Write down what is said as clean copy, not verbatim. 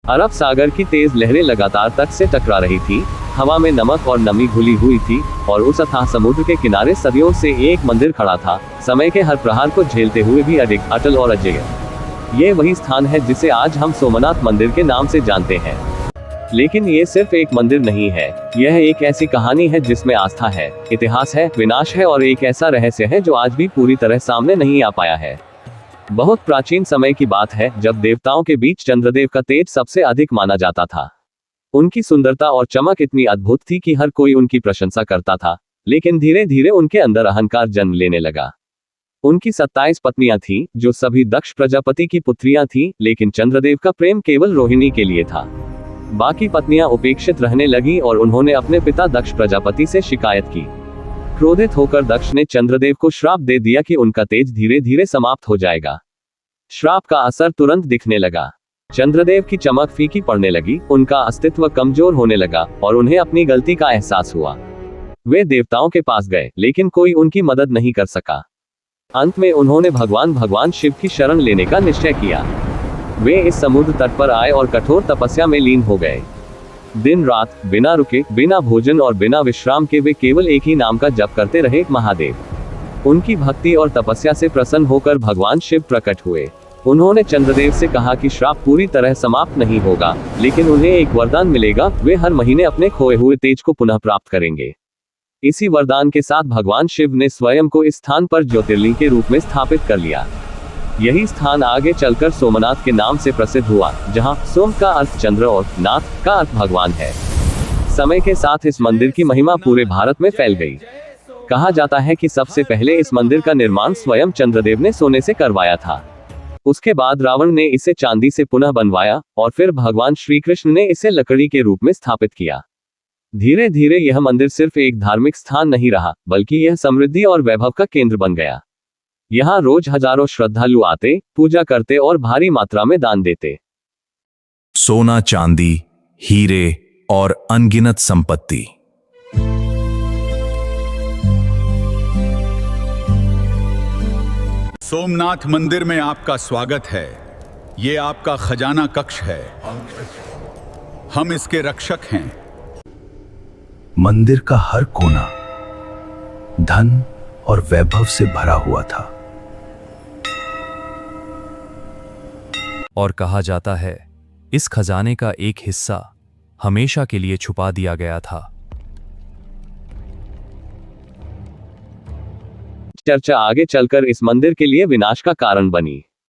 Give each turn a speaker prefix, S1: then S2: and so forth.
S1: अरब सागर की तेज लहरें लगातार तट से टकरा रही थी, हवा में नमक और नमी घुली हुई थी, और उस अथाह समुद्र के किनारे सदियों से एक मंदिर खड़ा था, समय के हर प्रहार को झेलते हुए भी अडिग, अटल और अजेय। ये वही स्थान है जिसे आज हम सोमनाथ मंदिर के नाम से जानते हैं। लेकिन ये सिर्फ एक मंदिर नहीं है, यह एक ऐसी कहानी है जिसमें आस्था है, इतिहास है, विनाश है और एक ऐसा रहस्य है जो आज भी पूरी तरह सामने नहीं आ पाया है। बहुत प्राचीन समय की बात है, जब देवताओं के बीच चंद्रदेव का तेज सबसे अधिक माना जाता था। उनकी सुंदरता और चमक इतनी अद्भुत थी कि हर कोई उनकी प्रशंसा करता था, लेकिन धीरे धीरे उनके अंदर अहंकार जन्म लेने लगा। उनकी 27 पत्नियां थीं, जो सभी दक्ष प्रजापति की पुत्रियां थीं, लेकिन चंद्रदेव का प्रेम केवल रोहिणी के लिए था। बाकी पत्नियां उपेक्षित रहने लगीं और उन्होंने अपने पिता दक्ष प्रजापति से शिकायत की। क्रोधित होकर दक्ष ने चंद्रदेव को श्राप दे दिया कि उनका तेज धीरे धीरे समाप्त हो जाएगा। श्राप का असर तुरंत दिखने लगा। चंद्रदेव की चमक फीकी पड़ने लगी, उनका अस्तित्व कमजोर होने लगा और उन्हें अपनी गलती का एहसास हुआ। वे देवताओं के पास गए, लेकिन कोई उनकी मदद नहीं कर सका। अंत में उन्होंने भगवान शिव की शरण लेने का निश्चय किया। वे इस समुद्र तट पर आए और कठोर तपस्या में लीन हो गए। दिन रात बिना रुके, बिना भोजन और बिना विश्राम के वे केवल एक ही नाम का जप करते रहे, महादेव। उनकी भक्ति और तपस्या से प्रसन्न होकर भगवान शिव प्रकट हुए। उन्होंने चंद्रदेव से कहा कि श्राप पूरी तरह समाप्त नहीं होगा, लेकिन उन्हें एक वरदान मिलेगा, वे हर महीने अपने खोए हुए तेज को पुनः प्राप्त करेंगे। इसी वरदान के साथ भगवान शिव ने स्वयं को इस स्थान पर ज्योतिर्लिंग के रूप में स्थापित कर लिया। यही स्थान आगे चलकर सोमनाथ के नाम से प्रसिद्ध हुआ, जहां सोम का अर्थ चंद्र और नाथ का अर्थ भगवान है। समय के साथ इस मंदिर की महिमा पूरे भारत में फैल गई। कहा जाता है कि सबसे पहले इस मंदिर का निर्माण स्वयं चंद्रदेव ने सोने से करवाया था। उसके बाद रावण ने इसे चांदी से पुनः बनवाया और फिर भगवान श्री कृष्ण ने इसे लकड़ी के रूप में स्थापित किया। धीरे धीरे यह मंदिर सिर्फ एक धार्मिक स्थान नहीं रहा, बल्कि यह समृद्धि और वैभव का केंद्र बन गया। यहाँ रोज हजारों श्रद्धालु आते, पूजा करते और भारी मात्रा में दान देते।
S2: सोना, चांदी, हीरे और अनगिनत संपत्ति।
S3: सोमनाथ मंदिर में आपका स्वागत है। ये आपका खजाना कक्ष है। हम इसके रक्षक हैं।
S2: मंदिर का हर कोना धन और वैभव से भरा हुआ था।
S4: और कहा जाता है, इस खजाने का एक हिस्सा हमेशा के लिए छुपा दिया गया था।
S1: चर्चा आगे चलकर इस मंदिर के लिए विनाश का कारण बनी।